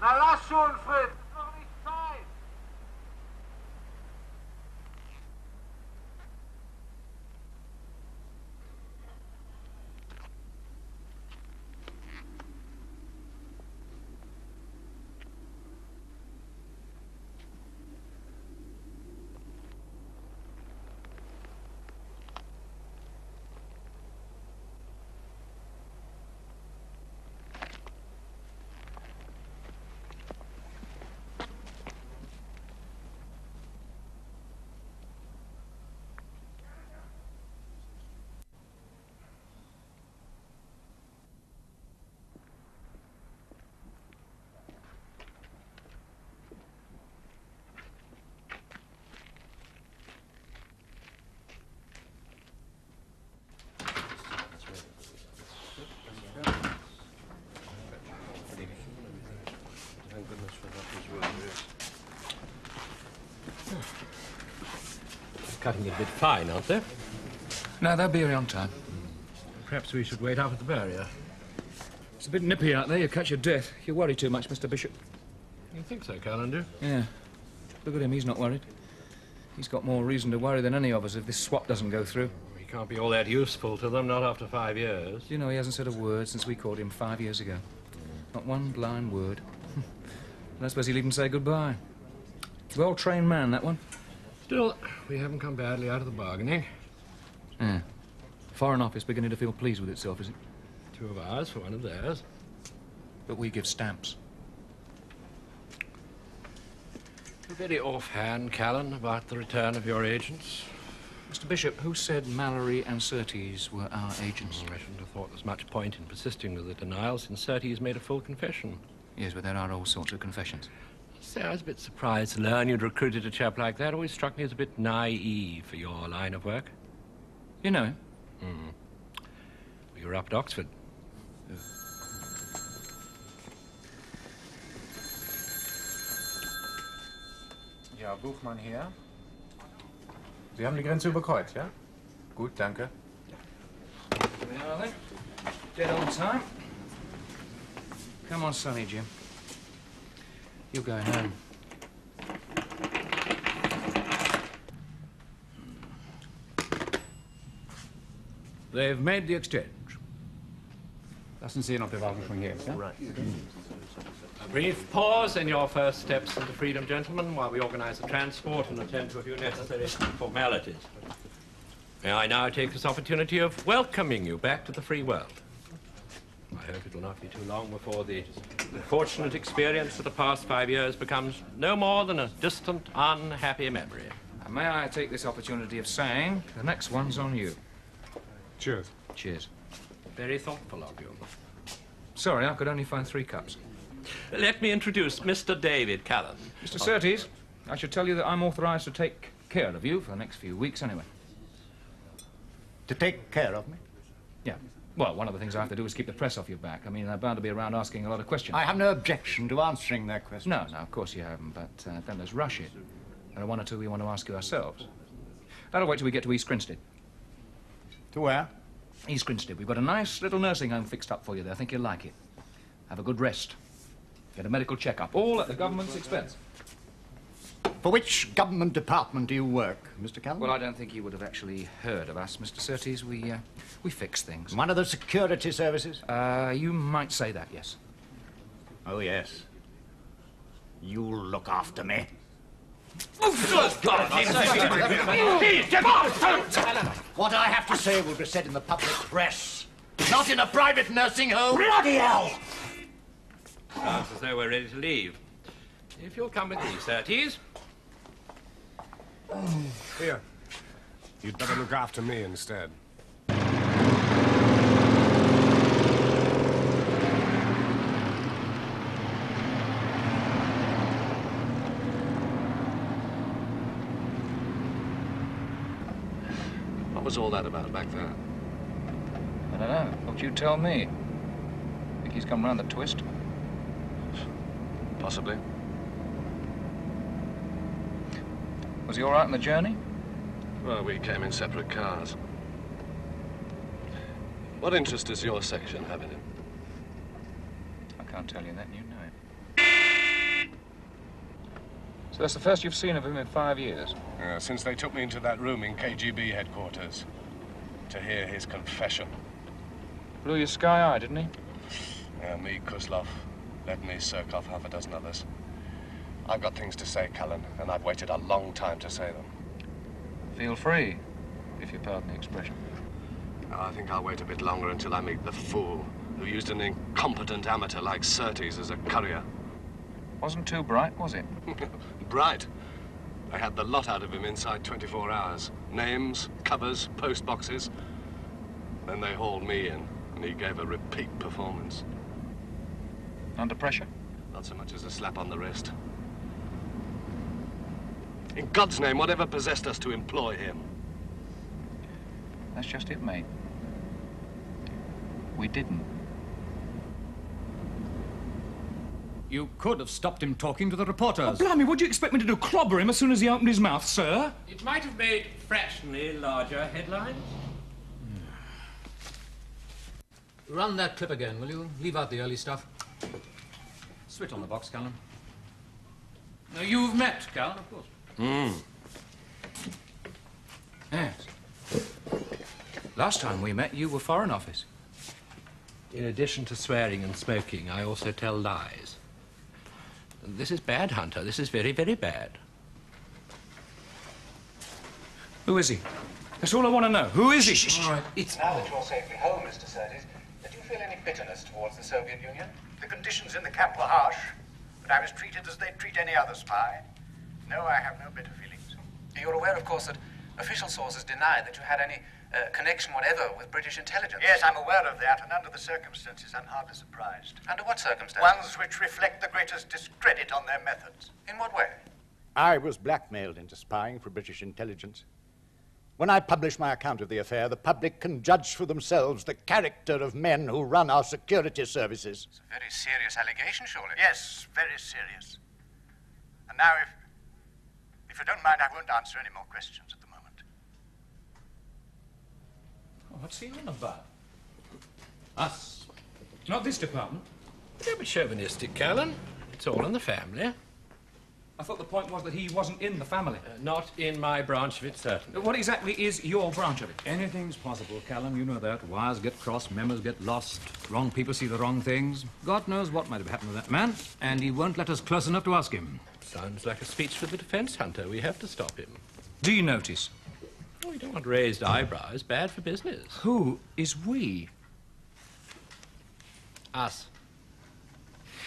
Na lass schon, Fritz. Noch nicht Zeit. Cutting it a bit fine, aren't they? No, they'll be here on time. Perhaps we should wait up at the barrier. It's a bit nippy out there. You catch your death. You worry too much, Mr. Bishop. You think so, Callan, do? Yeah. Look at him. He's not worried. He's got more reason to worry than any of us if this swap doesn't go through. He can't be all that useful to them, not after 5 years. You know, he hasn't said a word since we called him 5 years ago. Not one blind word. And I suppose he'll even say goodbye. Well-trained man, that one. Still, we haven't come badly out of the bargaining. Yeah. Foreign Office beginning to feel pleased with itself, is it? 2 of ours for 1 of theirs. But we give stamps. You're very offhand, Callan, about the return of your agents. Mr. Bishop, who said Mallory and Surtees were our agents? I shouldn't have thought there's much point in persisting with the denial since Surtees made a full confession. Yes, but there are all sorts of confessions. So I was a bit surprised to learn you'd recruited a chap like that. Always struck me as a bit naive for your line of work. You know him? We were up at Oxford. Ja, Buchmann hier. Sie haben die Grenze überkreuzt, ja? Gut, danke. There are they. Dead on time. Come on, Sonny Jim. You're going home. They've made the exchange. Lassen Sie sehen, ob der Wagen schon hier ist, ja? Right. A brief pause in your first steps into freedom, gentlemen, while we organize the transport and attend to a few necessary formalities. May I now take this opportunity of welcoming you back to the free world. I hope it will not be too long before the unfortunate experience of the past 5 years becomes no more than a distant, unhappy memory. And may I take this opportunity of saying, the next one's on you. Cheers. Cheers. Very thoughtful of you. Sorry, I could only find 3 cups. Let me introduce Mr. David Callan. Mr. Surtees, I should tell you that I'm authorized to take care of you for the next few weeks anyway. To take care of me? Yeah. Well, one of the things I have to do is keep the press off your back. I mean, they're bound to be around asking a lot of questions. I have no objection to answering their questions. No, of course you haven't, but then there's Rashid. There are 1 or 2 we want to ask you ourselves. That'll wait till we get to East Grinstead. To where? East Grinstead. We've got a nice little nursing home fixed up for you there. I think you'll like it. Have a good rest. Get a medical checkup, all at the government's expense. For which government department do you work, Mr. Callan? Well, I don't think you would have actually heard of us, Mr. Surtees. We fix things. One of the security services? You might say that, yes. Oh, yes. You'll look after me. What I have to say will be said in the public press, not in a private nursing home. Bloody hell! Sounds as though we're ready to leave. If you'll come with me, Surtees. Here. You'd better look after me instead. What was all that about back there? I don't know. Thought you'd tell me. Think he's come round the twist? Possibly. Was he all right on the journey? Well, we came in separate cars. What interest does your section have in him? I can't tell you that, and you know it. So that's the first you've seen of him in 5 years? Since they took me into that room in KGB headquarters to hear his confession. Blew you sky-high, didn't he? Me, Kuslov, Ledny, Surkov, half a dozen others. I've got things to say, Callan, and I've waited a long time to say them. Feel free, if you pardon the expression. I think I'll wait a bit longer until I meet the fool who used an incompetent amateur like Surtees as a courier. Wasn't too bright, was it? Bright. I had the lot out of him inside 24 hours. Names, covers, post boxes. Then they hauled me in, and he gave a repeat performance. Under pressure? Not so much as a slap on the wrist. In God's name, whatever possessed us to employ him? That's just it, mate. We didn't. You could have stopped him talking to the reporters. Oh, blimey, what'd you expect me to do? Clobber him as soon as he opened his mouth, sir? It might have made fractionally larger headlines. Run that clip again, will you? Leave out the early stuff. Switch on the box, Callan. Now, you've met Callan, of course. Yes. Last time we met, you were Foreign Office. In addition to swearing and smoking, I also tell lies. This is bad, Hunter. This is very, very bad. Who is he? That's all I want to know. Who is he? All right, it's... Now that you're safely home, Mr. Surtees, did you feel any bitterness towards the Soviet Union? The conditions in the camp were harsh, but I was treated as they'd treat any other spy. No, I have no bitter feelings. You're aware, of course, that official sources deny that you had any connection whatever with British intelligence. Yes, I'm aware of that, and under the circumstances, I'm hardly surprised. Under what circumstances? Ones which reflect the greatest discredit on their methods. In what way? I was blackmailed into spying for British intelligence. When I publish my account of the affair, the public can judge for themselves the character of men who run our security services. It's a very serious allegation, surely. Yes, very serious. And now, if you don't mind, I won't answer any more questions at the moment. What's he on about? Us. Not this department. Don't be chauvinistic, Callan. It's all in the family. I thought the point was that he wasn't in the family. Not in my branch of it, certainly. What exactly is your branch of it? Anything's possible, Callan. You know that. Wires get crossed, memos get lost, wrong people see the wrong things. God knows what might have happened to that man, and he won't let us close enough to ask him. Sounds like a speech for the defense, Hunter. We have to stop him. Do you notice? Oh, we don't want raised eyebrows. Bad for business. Who is we? Us.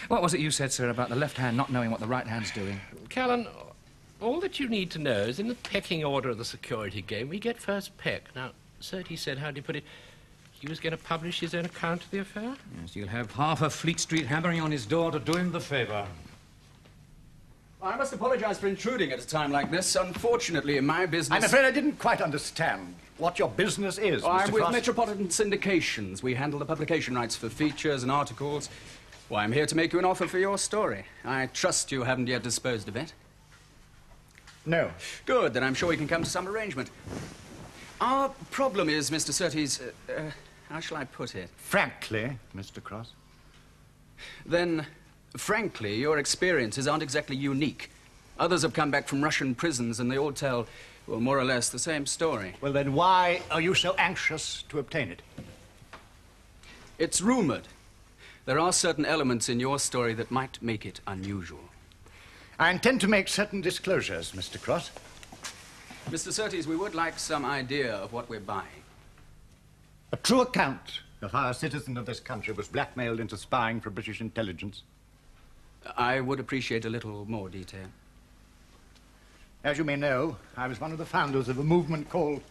What was it you said, sir, about the left hand not knowing what the right hand's doing? Callan, all that you need to know is in the pecking order of the security game, we get first peck. Now, Surtees said, how do you put it, he was going to publish his own account of the affair? Yes, you'll have half of Fleet Street hammering on his door to do him the favour. I must apologize for intruding at a time like this. Unfortunately, in my business... I'm afraid I didn't quite understand what your business is, Mr. I'm with Cross. Metropolitan Syndications. We handle the publication rights for features and articles. Why, I'm here to make you an offer for your story. I trust you haven't yet disposed of it. No. Good, then I'm sure we can come to some arrangement. Our problem is, Mr. Surtees, how shall I put it? Frankly, Mr. Cross. Then, frankly, your experiences aren't exactly unique. Others have come back from Russian prisons and they all tell, well, more or less the same story. Well, then why are you so anxious to obtain it? It's rumored. There are certain elements in your story that might make it unusual. I intend to make certain disclosures, Mr. Cross. Mr. Surtees, we would like some idea of what we're buying. A true account of how a citizen of this country was blackmailed into spying for British intelligence. I would appreciate a little more detail. As you may know, I was one of the founders of a movement called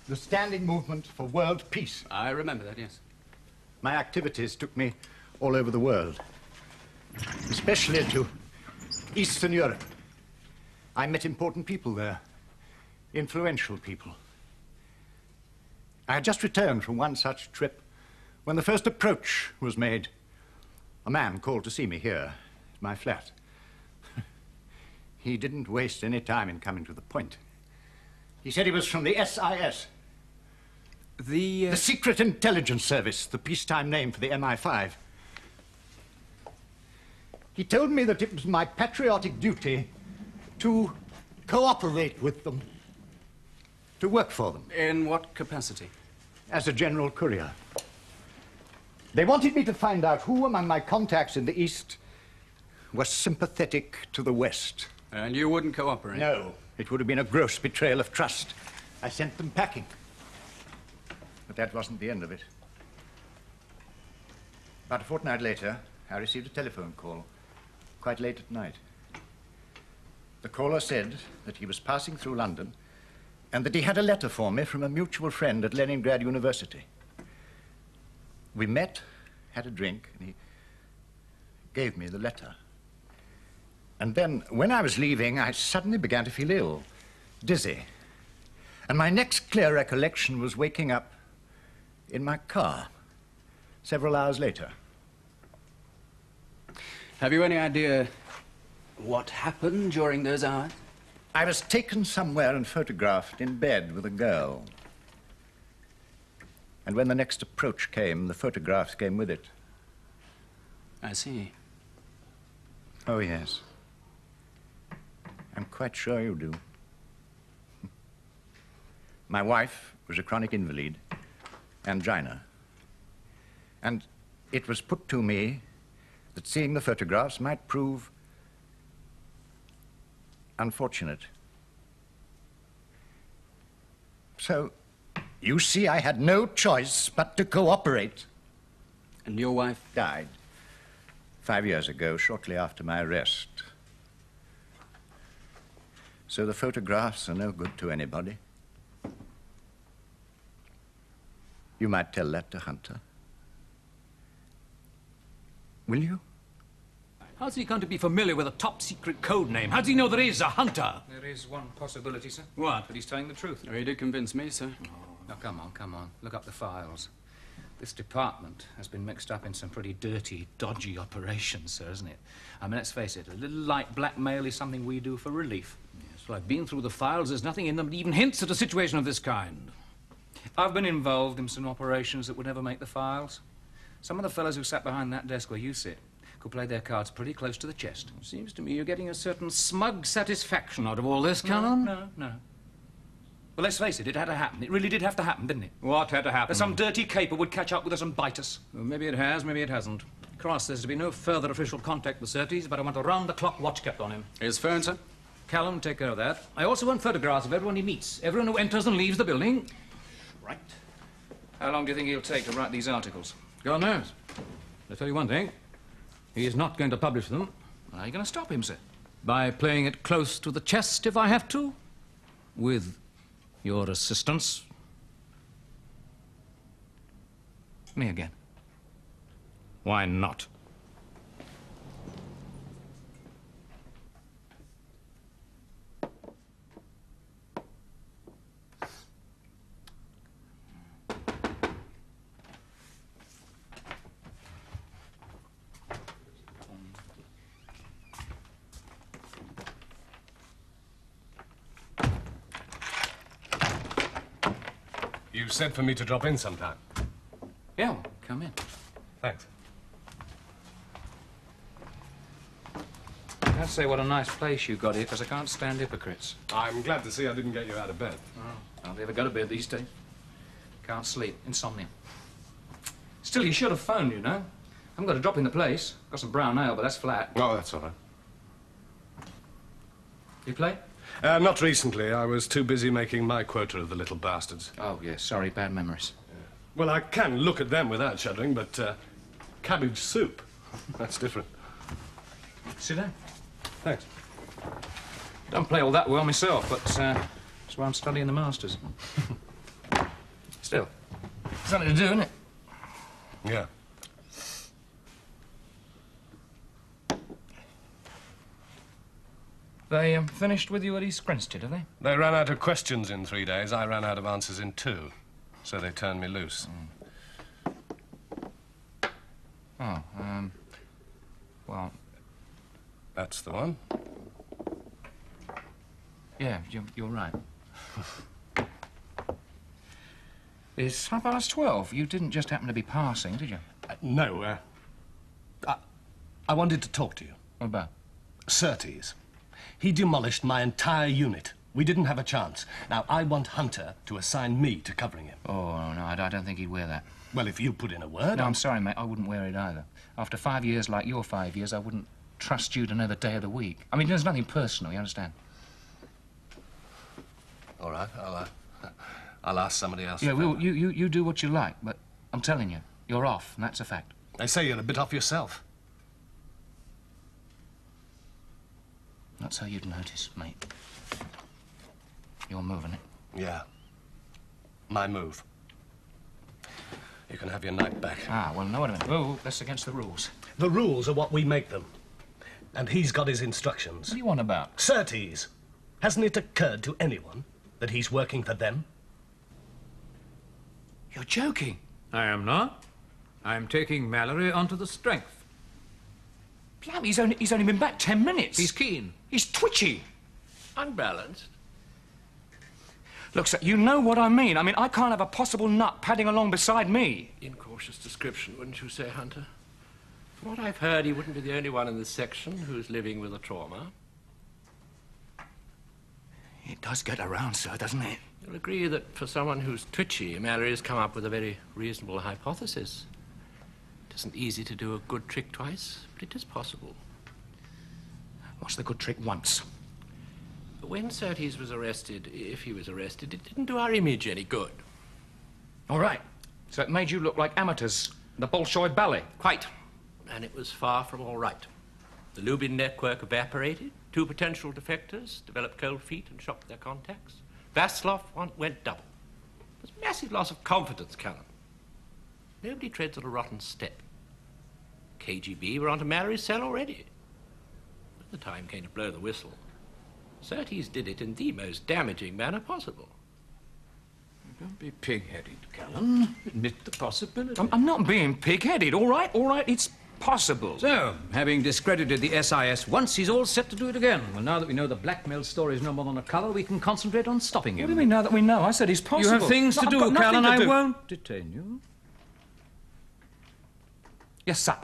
the Standing Movement for World Peace. I remember that, yes. My activities took me all over the world, especially to Eastern Europe. I met important people there, influential people. I had just returned from one such trip when the first approach was made. A man called to see me here at my flat. He didn't waste any time in coming to the point. He said he was from the SIS. The Secret Intelligence Service, the peacetime name for the MI5. He told me that it was my patriotic duty to cooperate with them, to work for them. In what capacity? As a general courier. They wanted me to find out who among my contacts in the East was sympathetic to the West. And you wouldn't cooperate? No. It would have been a gross betrayal of trust. I sent them packing. But that wasn't the end of it. About a fortnight later, I received a telephone call, quite late at night. The caller said that he was passing through London and that he had a letter for me from a mutual friend at Leningrad University. We met, had a drink, and he gave me the letter. And then, when I was leaving, I suddenly began to feel ill, dizzy. And my next clear recollection was waking up in my car several hours later. Have you any idea what happened during those hours? I was taken somewhere and photographed in bed with a girl. And when the next approach came, the photographs came with it. I see. Oh, yes. I'm quite sure you do. My wife was a chronic invalid, angina. And it was put to me that seeing the photographs might prove unfortunate. So, you see, I had no choice but to cooperate. And your wife? Died 5 years ago, shortly after my arrest. So the photographs are no good to anybody. You might tell that to Hunter. Will you? How's he going to be familiar with a top-secret code name? How does he know there is a Hunter? There is one possibility, sir. What? But he's telling the truth. Oh, you did convince me, sir. Now, come on. Look up the files. This department has been mixed up in some pretty dirty, dodgy operations, sir, isn't it? I mean, let's face it, a little light blackmail is something we do for relief. Yes, well, I've been through the files. There's nothing in them that even hints at a situation of this kind. I've been involved in some operations that would never make the files. Some of the fellows who sat behind that desk where you sit could play their cards pretty close to the chest. It seems to me you're getting a certain smug satisfaction out of all this, Callan. No. Well, let's face it, it had to happen. It really did have to happen, didn't it? What had to happen? That some dirty caper would catch up with us and bite us. Well, maybe it has, maybe it hasn't. Cross, there's to be no further official contact with Surtees, but I want a round-the-clock watch kept on him. His phone, sir? Callan, take care of that. I also want photographs of everyone he meets, everyone who enters and leaves the building. Right. How long do you think he'll take to write these articles? God knows. I'll tell you one thing. He is not going to publish them. How are you going to stop him, sir? By playing it close to the chest, if I have to. With your assistance. Me again. Why not? You said for me to drop in sometime. Yeah, well, come in. Thanks. I'd say what a nice place you got here, because I can't stand hypocrites. I'm glad to see I didn't get you out of bed. Oh, hardly ever go to bed these days. Can't sleep. Insomnia. Still, you should have phoned, you know. I haven't got a drop in the place. Got some brown ale, but that's flat. Oh, that's all right. You play? Not recently. I was too busy making my quota of the little bastards. Oh, yes. Sorry, bad memories. Well, I can look at them without shuddering, but cabbage soup, that's different. Sit down. Thanks. Don't play all that well myself, but that's why I'm studying the masters. Still, something to do, isn't it? Yeah. They finished with you at East Grinstead, have they? They ran out of questions in 3 days. I ran out of answers in 2. So they turned me loose. Oh, well... That's the one. Yeah, you're right. It's 12:30. You didn't just happen to be passing, did you? No, I wanted to talk to you. What about? Surtees. He demolished my entire unit. We didn't have a chance. Now, I want Hunter to assign me to covering him. Oh, no, I don't think he'd wear that. Well, if you put in a word... No, I'm sorry, mate, I wouldn't wear it either. After 5 years like your 5 years, I wouldn't trust you to know the day of the week. I mean, there's nothing personal, you understand? All right, I'll ask somebody else. Yeah, well, you do what you like, but I'm telling you, you're off, and that's a fact. They say you're a bit off yourself. Not so you'd notice, mate. You're moving it. Yeah. My move. You can have your night back. Ah, well, no, wait a minute. Oh, that's against the rules. The rules are what we make them. And he's got his instructions. What do you want about? Surtees. Hasn't it occurred to anyone that he's working for them? You're joking. I am not. I'm taking Mallory onto the strength. Blimey, he's only been back 10 minutes. He's keen. He's twitchy. Unbalanced. Look, sir, you know what I mean. I mean, I can't have a possible nut padding along beside me. Incautious description, wouldn't you say, Hunter? From what I've heard, he wouldn't be the only one in this section who's living with a trauma. It does get around, sir, doesn't it? You'll agree that for someone who's twitchy, Mallory has come up with a very reasonable hypothesis. It isn't easy to do a good trick twice, but it is possible. What's the good trick once? When Surtees was arrested, if he was arrested, it didn't do our image any good. All right. So it made you look like amateurs in the Bolshoi ballet. Quite. And it was far from all right. The Lubin network evaporated. 2 potential defectors developed cold feet and shocked their contacts. Vaslov went double. There's a massive loss of confidence, Callan. Nobody treads on a rotten step. KGB were onto Mallory's cell already. But the time came to blow the whistle. Surtees did it in the most damaging manner possible. Don't be pig-headed, Callan. Admit the possibility. I'm not being pig-headed, all right? All right, it's possible. So, having discredited the SIS once, he's all set to do it again. Well, now that we know the blackmail story is no more than a cover, we can concentrate on stopping him. What do you mean, now that we know? I said he's possible. You have things to do, Callan. I won't detain you. Yes, sir.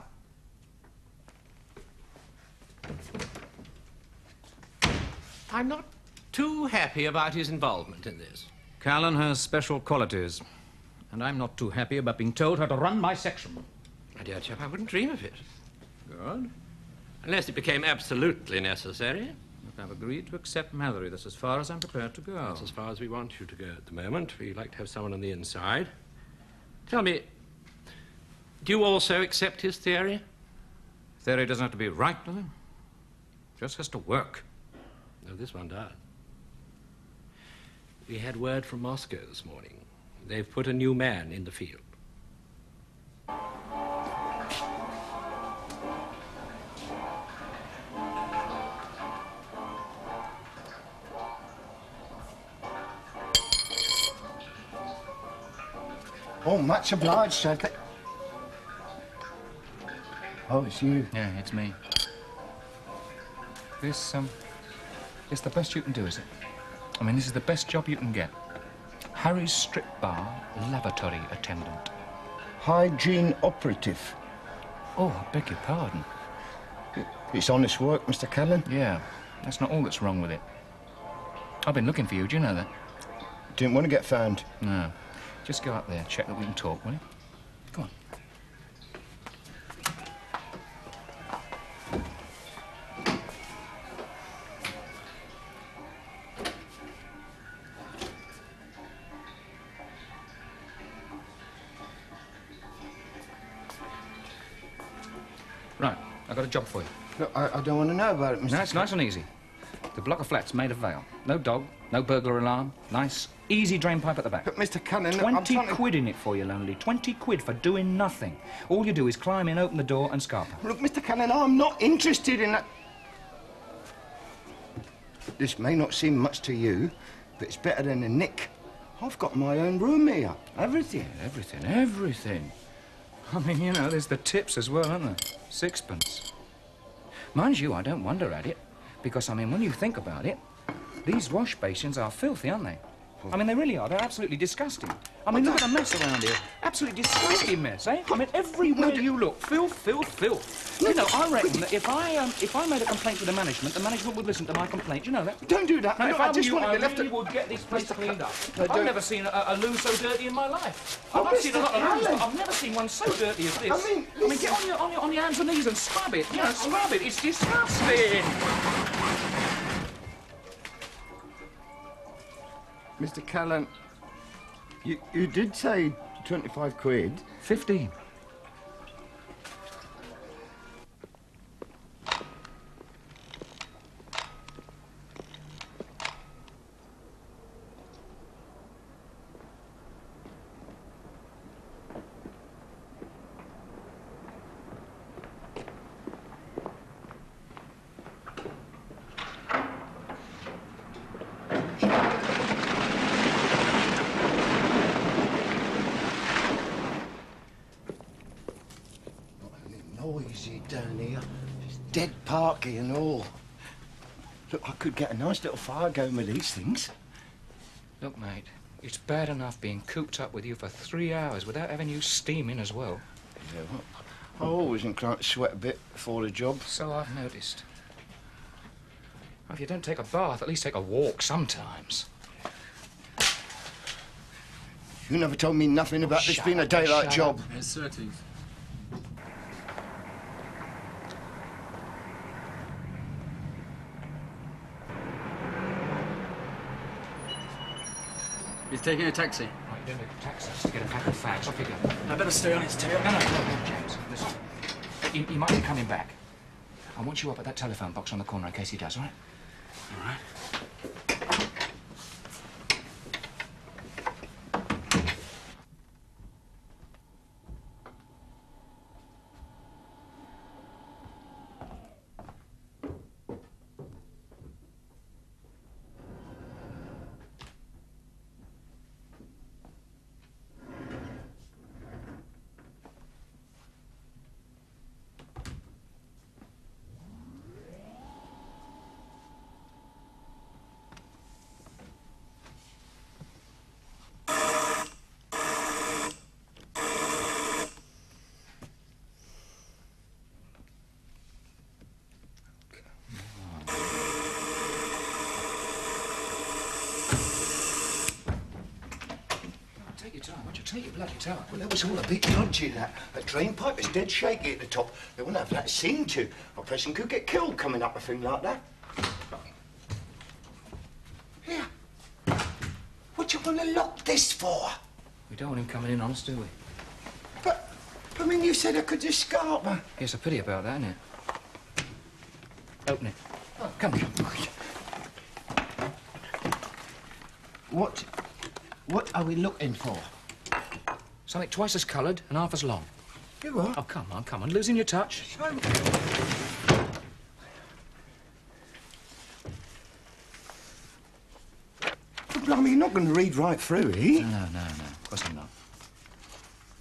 I'm not too happy about his involvement in this. Callan has special qualities, and I'm not too happy about being told how to run my section. My dear chap, I wouldn't dream of it. Good. Unless it became absolutely necessary. Look, I've agreed to accept Mallory. That's as far as I'm prepared to go. That's as far as we want you to go at the moment. We'd like to have someone on the inside. Tell me, do you also accept his theory? Theory doesn't have to be right, does it? Just has to work. No, this one does. We had word from Moscow this morning. They've put a new man in the field. Oh, much obliged, sir. Oh, it's you. Yeah, it's me. This, it's the best you can do, is it? I mean, this is the best job you can get. Harry's strip bar lavatory attendant. Hygiene operative. Oh, I beg your pardon. It's honest work, Mr. Callan. Yeah, that's not all that's wrong with it. I've been looking for you, do you know that? Didn't want to get found. No. Just go up there, check that we can talk, will you? Come on. Right, I've got a job for you. Look, I don't want to know about it, Mr. No, it's nice and easy. The block of flats made of Vale. No dog, no burglar alarm. Nice, easy drain pipe at the back. But, Mr. Callan, 20 quid in it for you, Lonely. 20 quid for doing nothing. All you do is climb in, open the door and scarper. Look, Mr. Callan, I'm not interested in that. This may not seem much to you, but it's better than a nick. I've got my own room here. Everything. Everything. I mean, you know, there's the tips as well, aren't there? 6pence. Mind you, I don't wonder at it. Because, I mean, when you think about it, these wash basins are filthy, aren't they? I mean, they really are. They're absolutely disgusting. I mean, look at the mess around here. Absolutely disgusting mess, eh? I mean, everywhere you look, filth, filth, filth. You know, I reckon that if I made a complaint to the management would listen to my complaint. You know that? Don't do that. Now, No, if I just were you, want to I be really would get this place cleaned up. No, I've don't. never seen a loo so dirty in my life. Oh, I've seen a lot of loos, Callan. but I've never seen one so dirty as this. I mean, get on your hands and knees and scrub it. You know, scrub it. It's disgusting. Mr. Callan, you did say 25 quid. 15. Noisy down here. It's dead parky and all. Look, I could get a nice little fire going with these things. Look, mate, it's bad enough being cooped up with you for 3 hours without having you steaming as well. Yeah, well, I'm always inclined to sweat a bit before the job. So I've noticed. Well, if you don't take a bath, at least take a walk sometimes. You never told me nothing about this being a daylight job. There's Surtees. He's taking a taxi. Right, you don't need a taxi to get a pack of fags. Off you go. I better stay on his tail. No, James. Listen. He might be coming back. I want you up at that telephone box on the corner in case he does, all right? All right. Take your time, won't you? Take your bloody time. Well, that was all a bit dodgy, that. That drain pipe is dead shaky at the top. They wouldn't have that seen to. A person could get killed coming up a thing like that. Here. What do you want to lock this for? We don't want him coming in on us, do we? But, I mean, you said I could escape. It's a pity about that, isn't it? Open it. Oh, come on. What are we looking for? Something twice as coloured and half as long. You are? Oh, come on. Losing your touch. Blimey, you're not going to read right through, eh? No. Of course I'm not.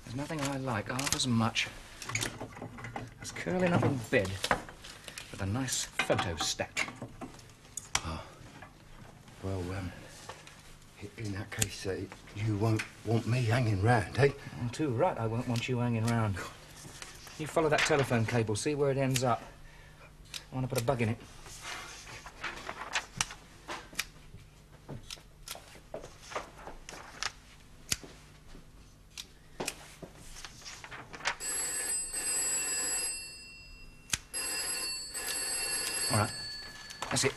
There's nothing I like half as much as curling up in bed with a nice photo stack. Oh. Well, in that case, you won't want me hanging round, eh? I'm too right I won't want you hanging round. You follow that telephone cable, see where it ends up. I want to put a bug in it. All right, that's it.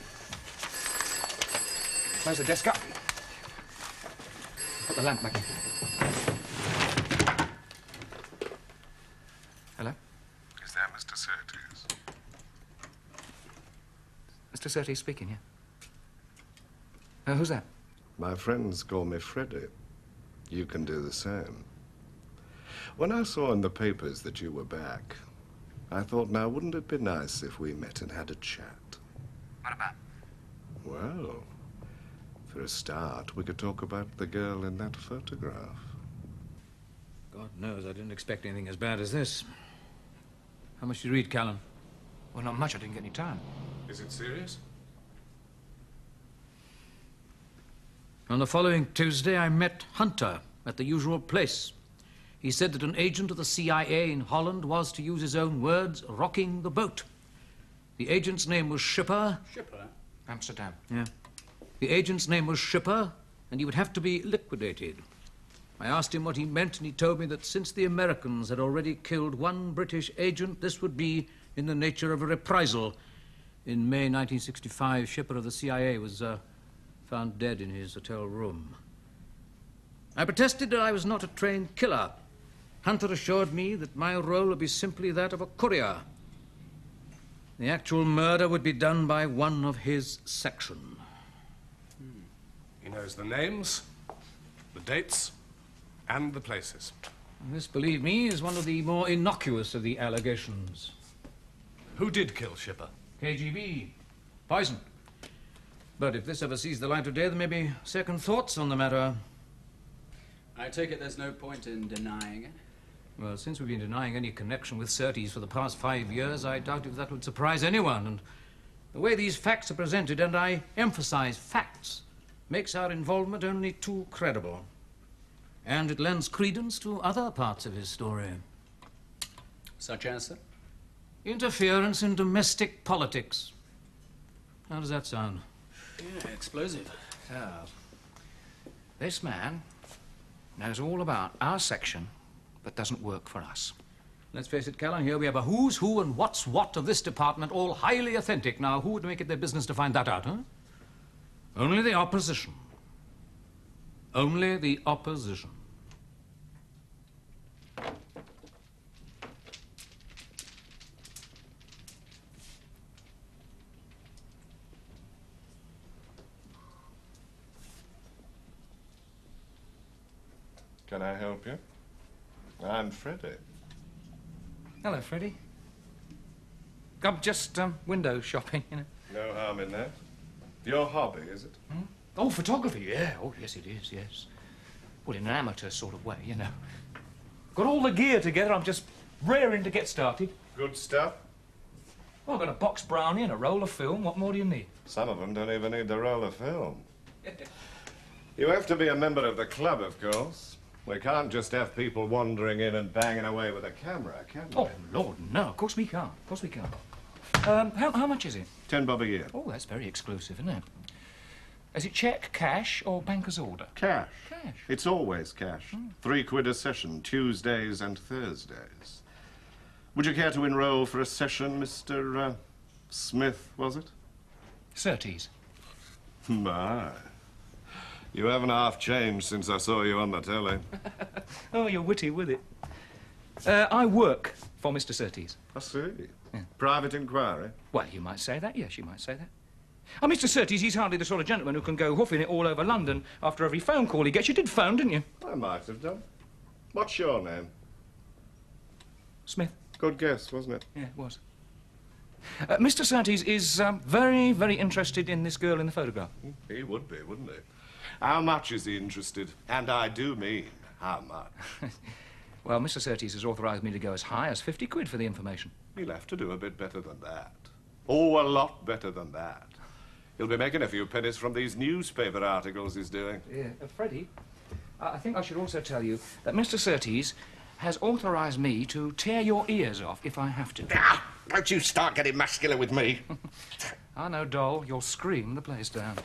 Close the desk up. Put the lamp back in. Hello? Is that Mr. Surtees? Mr. Surtees speaking, yeah? Who's that? My friends call me Freddie. You can do the same. When I saw in the papers that you were back, I thought, now, wouldn't it be nice if we met and had a chat? What about? Well, for a start, we could talk about the girl in that photograph. God knows I didn't expect anything as bad as this. How much did you read, Callan? Well, not much. I didn't get any time. Is it serious? On the following Tuesday, I met Hunter at the usual place. He said that an agent of the CIA in Holland was, to use his own words, rocking the boat. The agent's name was Schipper. Schipper? Amsterdam. Yeah. The agent's name was Schipper, and he would have to be liquidated. I asked him what he meant, and he told me that since the Americans had already killed one British agent, this would be in the nature of a reprisal. In May 1965, Schipper of the CIA was found dead in his hotel room. I protested that I was not a trained killer. Hunter assured me that my role would be simply that of a courier. The actual murder would be done by one of his section. He knows the names, the dates, and the places. This, believe me, is one of the more innocuous of the allegations. Who did kill Schipper? KGB. Poison. But if this ever sees the light of day, there may be second thoughts on the matter. I take it there's no point in denying it? Well, since we've been denying any connection with Surtees for the past 5 years, I doubt if that would surprise anyone. And the way these facts are presented, and I emphasize facts, makes our involvement only too credible. And it lends credence to other parts of his story. Such as, sir? Interference in domestic politics. How does that sound? Yeah, explosive. So, this man knows all about our section, but doesn't work for us. Let's face it, Callan, here we have a who's who and what's what of this department, all highly authentic. Now, who would make it their business to find that out, huh? Only the opposition. Only the opposition. Can I help you? I'm Freddie. Hello, Freddie. I'm just window shopping, you know. No harm in that. Your hobby, is it? Hmm? Oh, photography, yeah. Oh, yes, it is, yes. Well, in an amateur sort of way, you know. Got all the gear together. I'm just raring to get started. Good stuff. Well, I've got a box brownie and a roll of film. What more do you need? Some of them don't even need the roll of film. You have to be a member of the club, of course. We can't just have people wandering in and banging away with a camera, can we? Oh, Lord, no. Of course we can't. Of course we can't. How much is it? £10 a year. Oh, that's very exclusive, isn't it? Is it cheque, cash, or banker's order? Cash. Cash. It's always cash. £3 a session, Tuesdays and Thursdays. Would you care to enroll for a session, Mr. Smith, was it? Surtees. My. You haven't half changed since I saw you on the telly. Oh, you're witty with it. I work for Mr. Surtees. I see. Yeah. Private inquiry? Well, you might say that, yes, you might say that. Oh, Mr. Surtees, he's hardly the sort of gentleman who can go hoofing it all over London after every phone call he gets. You did phone, didn't you? I might have done. What's your name? Smith. Good guess, wasn't it? Yeah, it was. Mr. Surtees is very, very interested in this girl in the photograph. He would be, wouldn't he? How much is he interested? And I do mean, how much? Well, Mr. Surtees has authorised me to go as high as 50 quid for the information. He'll have to do a bit better than that. Oh, a lot better than that. He'll be making a few pennies from these newspaper articles he's doing. Yeah. Freddie, I think I should also tell you that Mr. Surtees has authorised me to tear your ears off if I have to. Ah, don't you start getting muscular with me. I know, doll. You'll scream the place down.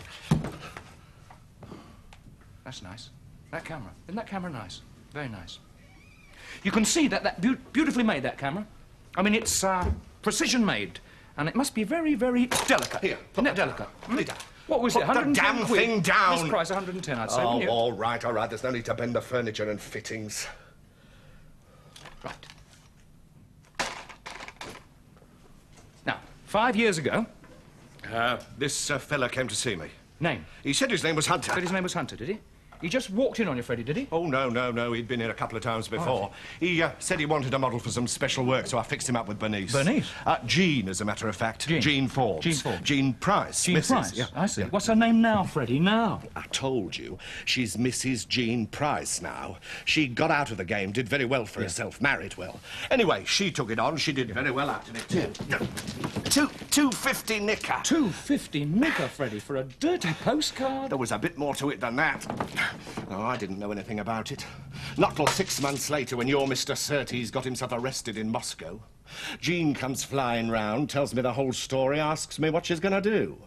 That's nice. That camera. Isn't that camera nice? Very nice. You can see that beautifully made, that camera. I mean, it's precision made. And it must be very, very delicate. Here, isn't it delicate? Put it down. What was Put it, the 110 damn quid? thing down. This price, 110, I'd say, Oh, wouldn't you? all right, all right. There's no need to bend the furniture and fittings. Right. Now, 5 years ago... This fella came to see me. Name? He said his name was Hunter. Said his name was Hunter, did he? He just walked in on you, Freddie, did he? Oh, no. He'd been here a couple of times before. He said he wanted a model for some special work, so I fixed him up with Bernice. Bernice? Jean, as a matter of fact. Jean Forbes. Jean Forbes. Jean Price. Jean Mrs. Price? Yeah. I see. Yeah. What's her name now, Freddie, now? I told you. She's Mrs. Jean Price now. She got out of the game, did very well for herself, married well. Anyway, she took it on. She did very well after it, too. $2.50 nicker. $2.50 nicker, Freddie, for a dirty postcard? There was a bit more to it than that. No, I didn't know anything about it. Not till 6 months later, when your Mr. Surtees got himself arrested in Moscow. Jean comes flying round, tells me the whole story, asks me what she's going to do.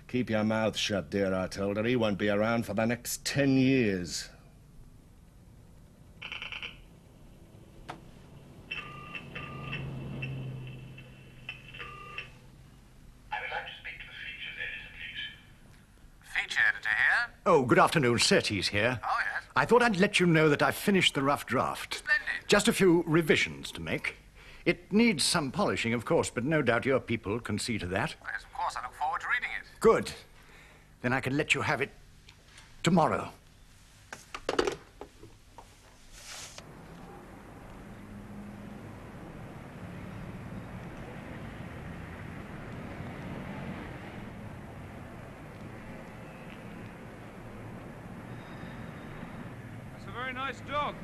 Keep your mouth shut, dear, I told her. He won't be around for the next 10 years. Editor here. Oh, good afternoon. Surtees here. Oh, yes. I thought I'd let you know that I've finished the rough draft. Splendid. Just a few revisions to make. It needs some polishing, of course, but no doubt your people can see to that. Yes, of course. I look forward to reading it. Good. Then I can let you have it tomorrow. Very nice dog.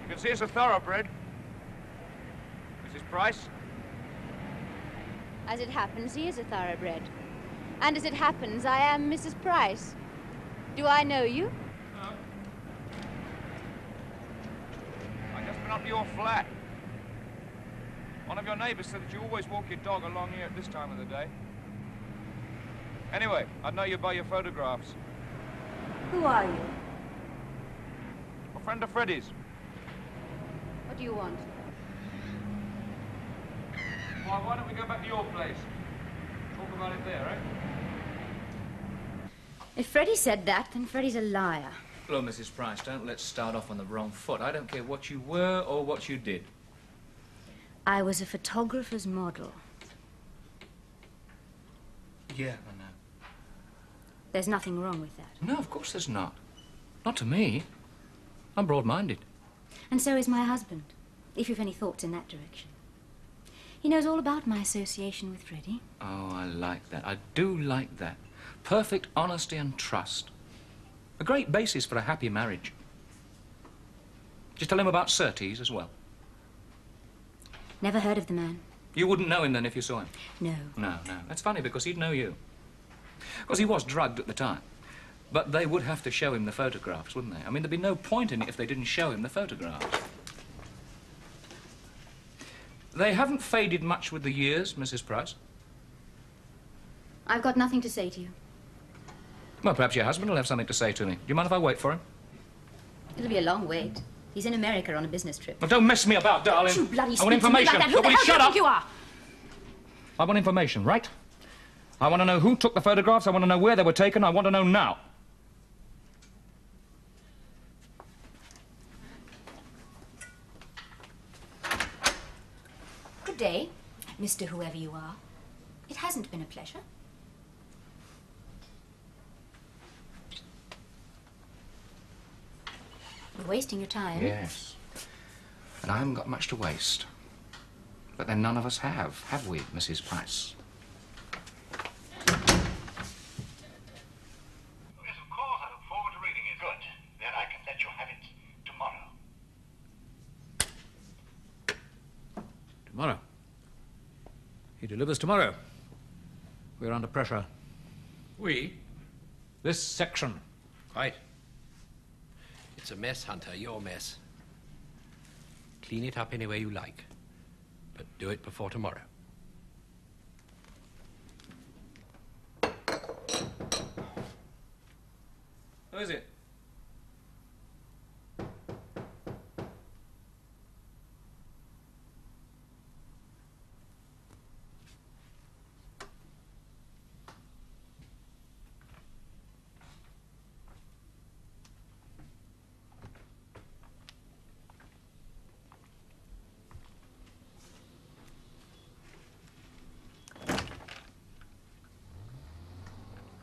You can see it's a thoroughbred. Mrs. Price? As it happens, he is a thoroughbred. And as it happens, I am Mrs. Price. Do I know you? No. I've just been up to your flat. One of your neighbors said that you always walk your dog along here at this time of the day. Anyway, I know you by your photographs. Who are you? A friend of Freddie's. What do you want? Well, why don't we go back to your place? Talk about it there, eh? If Freddie said that, then Freddie's a liar. Look, Mrs. Price, don't let's start off on the wrong foot. I don't care what you were or what you did. I was a photographer's model. Yeah, I know. There's nothing wrong with that. No, of course there's not. Not to me. I'm broad-minded. And so is my husband, if you've any thoughts in that direction. He knows all about my association with Freddie. Oh, I like that. I do like that. Perfect honesty and trust. A great basis for a happy marriage. Just tell him about Surtees as well. Never heard of the man. You wouldn't know him then if you saw him? No. No. That's funny because he'd know you. Because he was drugged at the time. But they would have to show him the photographs, wouldn't they? I mean, there'd be no point in it if they didn't show him the photographs. They haven't faded much with the years, Mrs. Price. I've got nothing to say to you. Well, perhaps your husband will have something to say to me. Do you mind if I wait for him? It'll be a long wait. He's in America on a business trip. Well, don't mess me about, darling. Don't you bloody I want speak to me information. like that. Who the hell do you shut up. think you are? I want information, right? I want to know who took the photographs. I want to know where they were taken. I want to know now. Good day, Mr. Whoever you are. It hasn't been a pleasure. You're wasting your time. Yes. And I haven't got much to waste. But then none of us have we, Mrs. Price? Yes, of course. I look forward to reading it. Good. Then I can let you have it tomorrow. Tomorrow? He delivers tomorrow. We're under pressure. We? This section. Right. It's a mess, Hunter, your mess. Clean it up any way you like. But do it before tomorrow. Who is it?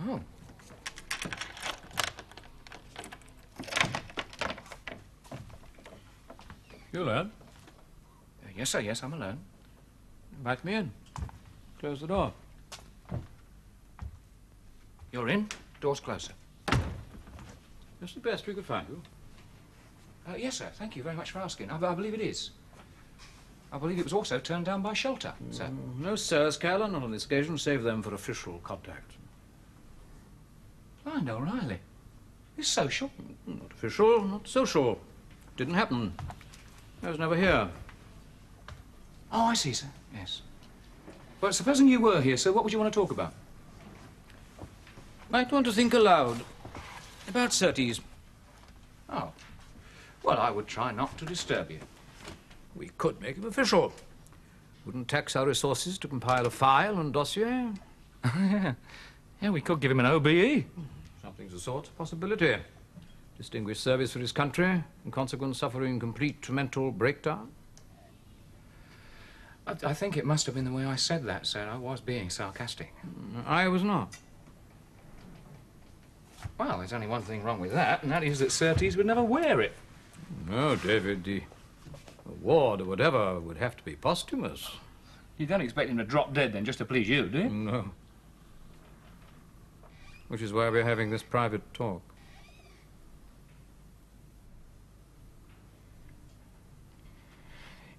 Oh. You alone? Yes, sir, yes, I'm alone. Invite me in. Close the door. You're in. Door's closer. That's the best we could find you. Yes, sir. Thank you very much for asking. I believe it is. I believe it was also turned down by shelter, sir. No, sirs, Callan, not on this occasion. Save them for official contact. Blind O'Reilly. It's social. Not official, not social. Didn't happen. I was never here. Oh, I see, sir. Yes. Well, supposing you were here, sir, what would you want to talk about? Might want to think aloud. About Surtees. Oh. Well, I would try not to disturb you. We could make him official. Wouldn't tax our resources to compile a file and dossier. Yeah, we could give him an OBE. Something's a sort of possibility. Distinguished service for his country, in consequence suffering complete mental breakdown. I think it must have been the way I said that, sir. I was being sarcastic. I was not. Well, there's only one thing wrong with that, and that is that Surtees would never wear it. No, David, the award or whatever would have to be posthumous. You don't expect him to drop dead then, just to please you, do you? No. Which is why we're having this private talk.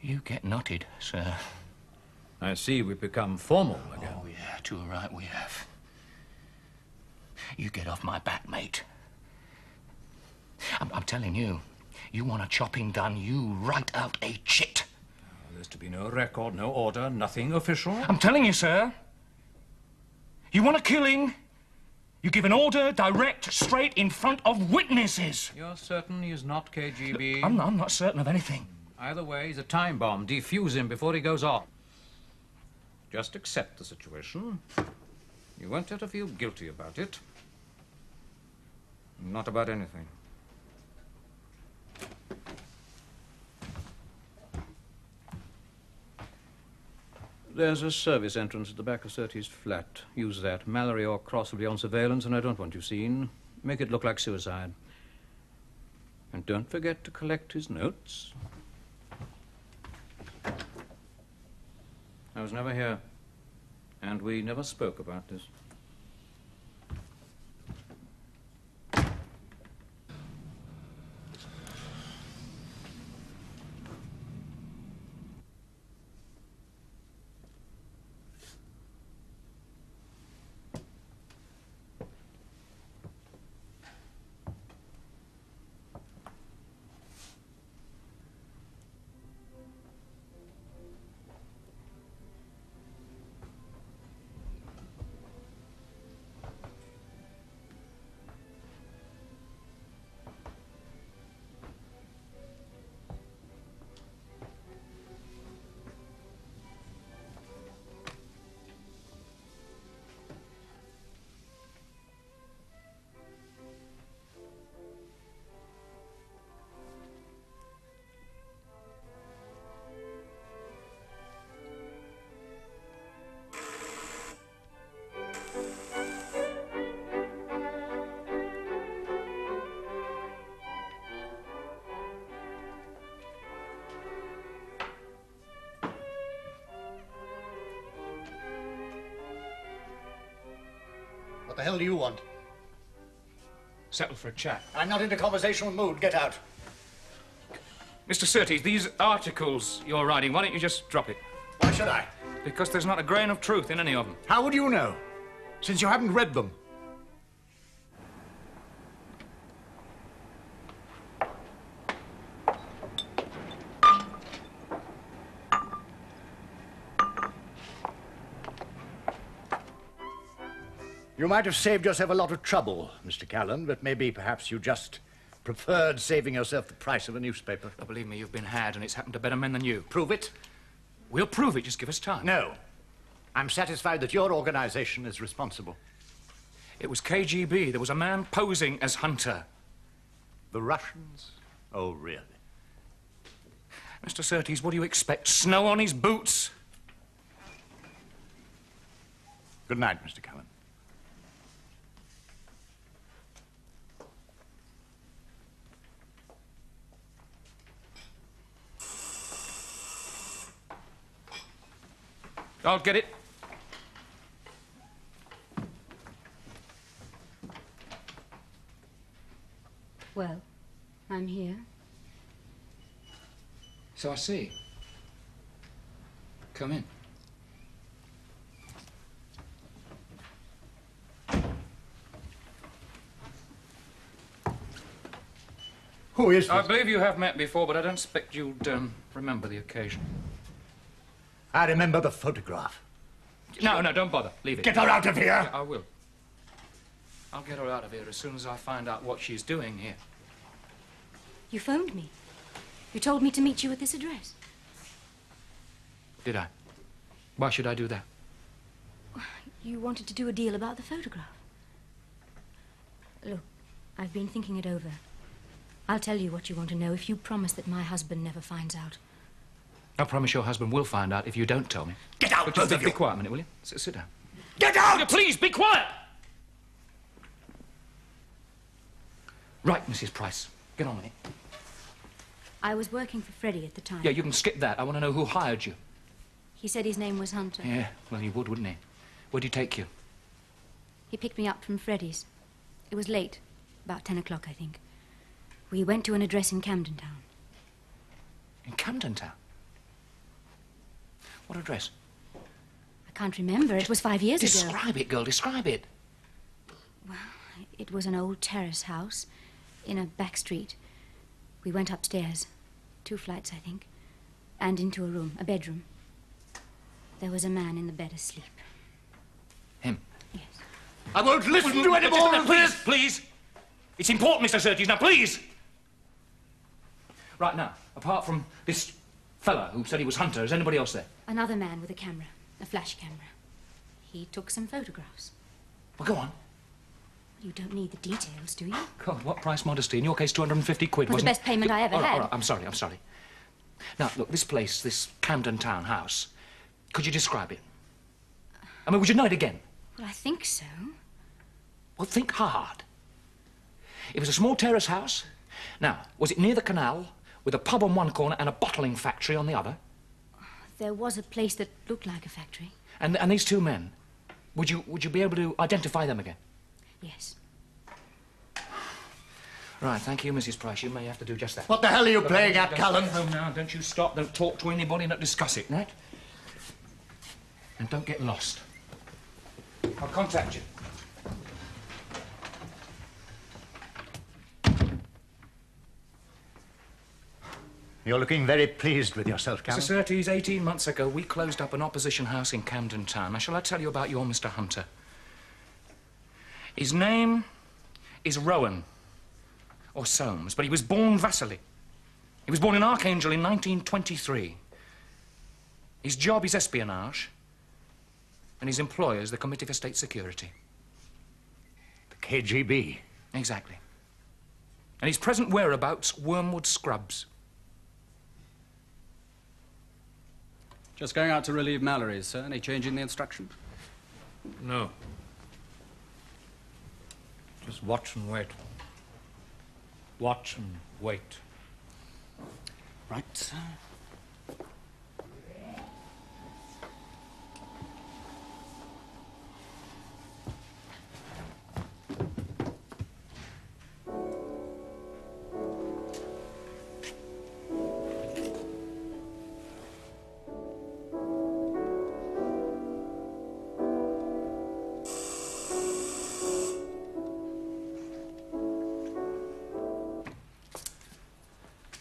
You get knotted, sir. I see we've become formal again. Oh, yeah, too right we have. You get off my back, mate. I'm telling you, you want a chopping done, you write out a chit. There's to be no record, no order, nothing official. I'm telling you, sir. You want a killing? You give an order direct, straight in front of witnesses. You're certain he is not KGB? I'm not certain of anything. Either way, he's a time bomb. Defuse him before he goes off. Just accept the situation. You won't have to feel guilty about it. Not about anything. There's a service entrance at the back of Surtees' flat. Use that. Mallory or Cross will be on surveillance, and I don't want you seen. Make it look like suicide. And don't forget to collect his notes. I was never here, and we never spoke about this. What the hell do you want? Settle for a chat. I'm not in a conversational mood. Get out. Mr. Surtees, these articles you're writing, why don't you just drop it? Why should I? Because there's not a grain of truth in any of them. How would you know? Since you haven't read them. You might have saved yourself a lot of trouble, Mr. Callan, but maybe perhaps you just preferred saving yourself the price of a newspaper. Oh, believe me, you've been had, and it's happened to better men than you. Prove it? We'll prove it. Just give us time. No. I'm satisfied that your organization is responsible. It was KGB. There was a man posing as Hunter. The Russians? Oh, really? Mr. Surtees, what do you expect? Snow on his boots? Good night, Mr. Callan. I'll get it. So I see. Come in. Who is this? I believe you have met before, but I don't expect you'd remember the occasion. I remember the photograph. No, don't bother. Leave it. Get her out of here! Yeah, I will. I'll get her out of here as soon as I find out what she's doing here. You phoned me. You told me to meet you at this address. Did I? Why should I do that? You wanted to do a deal about the photograph. Look, I've been thinking it over. I'll tell you what you want to know if you promise that my husband never finds out. I promise your husband will find out if you don't tell me. Get out, but both of you! Be quiet a minute, will you? Sit down. Get out! Please, be quiet! Right, Mrs. Price. Get on with it. I was working for Freddie at the time. Yeah, you can skip that. I want to know who hired you. He said his name was Hunter. Yeah, well, he would, wouldn't he? Where'd he take you? He picked me up from Freddie's. It was late. About 10 o'clock, I think. We went to an address in Camden Town. In Camden Town? What address? I can't remember. It was 5 years ago. Describe it, girl. Describe it. Well, it was an old terrace house in a back street. We went upstairs. 2 flights, I think. And into a room, a bedroom. There was a man in the bed asleep. Him? Yes. I won't listen to any more of this! Please! It's important, Mr. Surtees. Now, please! Right, now, apart from this fella who said he was Hunter, is anybody else there? Another man with a camera, a flash camera. He took some photographs. Well, go on. You don't need the details, do you? God, what price modesty? In your case, 250 quid, For the wasn't best payment I ever had. All right, I'm sorry. Now, look, this place, this Camden Town house, could you describe it? I mean, would you know it again? Well, I think so. Well, think hard. It was a small terrace house. Now, was it near the canal, with a pub on one corner and a bottling factory on the other? There was a place that looked like a factory. And these 2 men, would you be able to identify them again? Yes. Right, thank you, Mrs. Price. You may have to do just that. What the hell are you playing at, Callan? Home now. Don't you stop. Don't talk to anybody. Don't discuss it, right? And don't get lost. I'll contact you. You're looking very pleased with yourself, Callan. Mr. Surtees, 18 months ago, we closed up an opposition house in Camden Town. Now, shall I tell you about your Mr. Hunter? His name is Rowan, or Soames, but he was born Vasily. He was born in Archangel in 1923. His job is espionage, and his employer is the Committee for State Security. The KGB? Exactly. And his present whereabouts, Wormwood Scrubs. Just going out to relieve Mallory's, sir. Any change in the instructions? No. Just watch and wait. Watch and wait. Right, sir.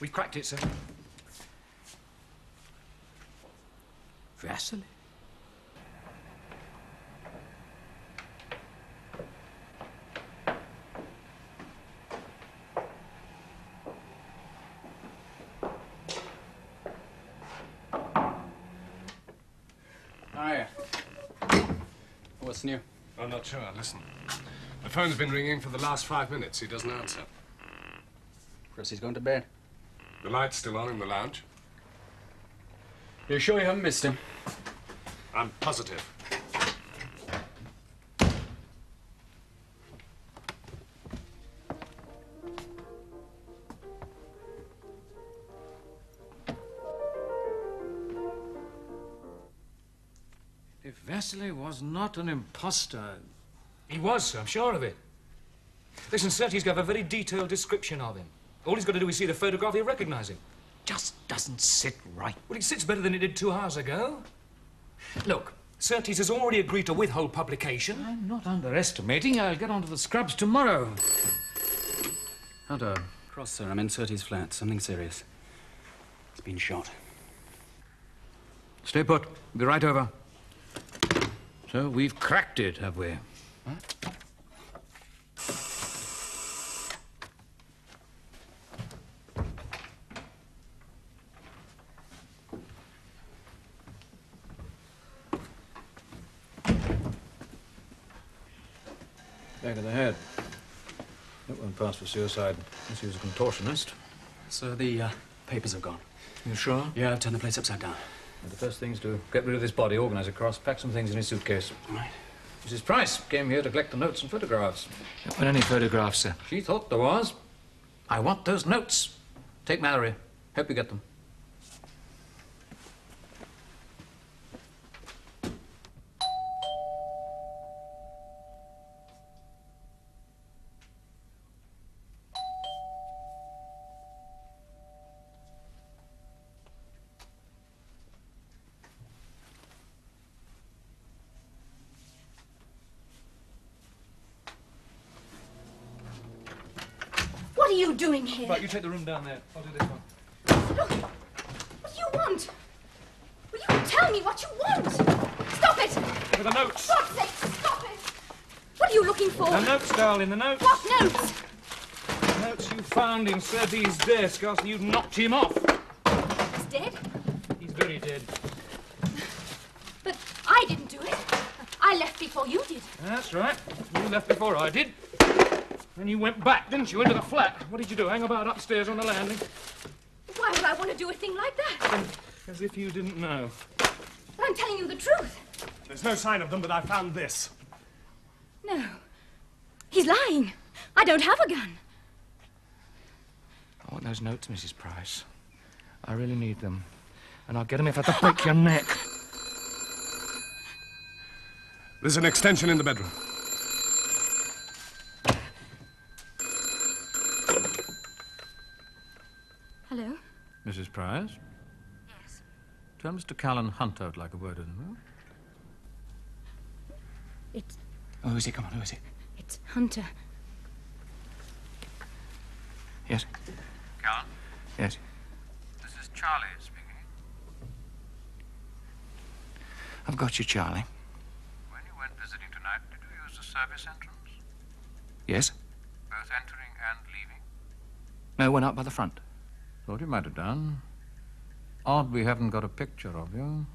We've cracked it, sir. Vasily? Hiya. What's new? I'm not sure. Listen. The phone's been ringing for the last 5 minutes. He doesn't answer. Chris, he's gone to bed. The light's still on in the lounge. You sure you haven't missed him? I'm positive. If Vasily was not an imposter... He was, sir. I'm sure of it. Listen, Surtees gave a very detailed description of him. All he's got to do is see the photograph, he'll recognize him. just doesn't sit right. Well, it sits better than it did 2 hours ago. Look, Surtees has already agreed to withhold publication. I'm not underestimating. I'll get onto the scrubs tomorrow. Hunter, cross, sir. I'm in Surtees' flat. Something serious. He's been shot. Stay put. Be right over. So we've cracked it, have we? Huh? Back of the head. That won't pass for suicide unless he was a contortionist. Sir, the papers have gone. You sure? Yeah, I've turned the place upside down. Well, the first thing's to get rid of this body, organise a cross, pack some things in his suitcase. Right. Mrs. Price came here to collect the notes and photographs. There weren't any photographs, sir. She thought there was. I want those notes. Take Mallory. Hope you get them. What are you doing here? Right, you take the room down there. I'll do this one. Look, what do you want? Will you tell me what you want? Stop it! For the notes. For God's sake, stop it! What are you looking for? The notes, darling, the notes. What notes? The notes you found in Surtees' desk after you knocked him off. He's dead? He's very dead. But I didn't do it. I left before you did. That's right. You left before I did. Then you went back, didn't you, into the flat? What did you do, hang about upstairs on the landing? Why would I want to do a thing like that? As if you didn't know. But I'm telling you the truth. There's no sign of them, but I found this. No. He's lying. I don't have a gun. I want those notes, Mrs. Price. I really need them. And I'll get them if I have to break your neck. There's an extension in the bedroom. Hello? Mrs. Price? Yes. Tell Mr. Callan Hunter I'd like a word with him. It's... Oh, who is it? Come on, who is it? It's Hunter. Yes? Callan? Yes. This is Charlie speaking. I've got you, Charlie. When you went visiting tonight, did you use the service entrance? Yes? Both entering and leaving? No, went out by the front. Thought you might have done. Odd we haven't got a picture of you.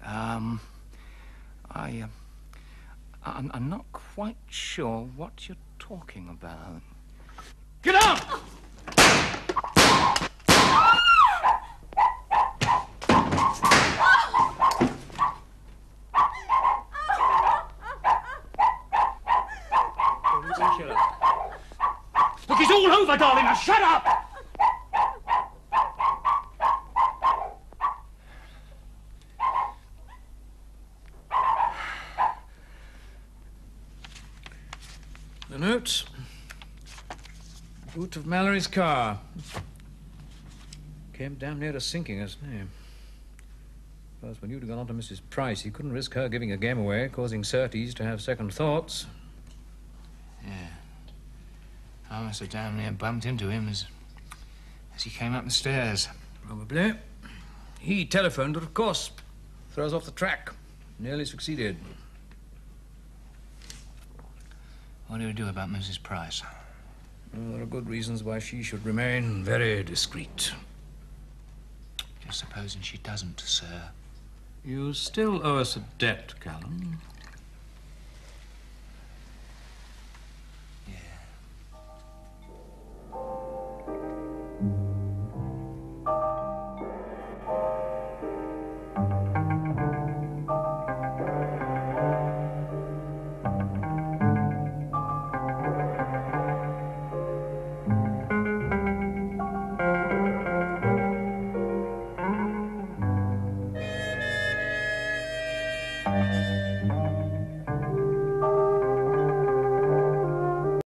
I'm not quite sure what you're talking about. Get out! Look, it's all over, darling. Now shut up! The notes. Boot of Mallory's car. Came damn near to sinking us, didn't he? Plus, when you'd have gone on to Mrs. Price, he couldn't risk her giving a game away, causing Surtees to have second thoughts. Yeah. I must have damn near bumped into him as he came up the stairs. Probably. He telephoned, but of course, throws off the track. Nearly succeeded. What do we do about Mrs. Price? Well, there are good reasons why she should remain very discreet. Just supposing she doesn't, sir. You still owe us a debt, Callan.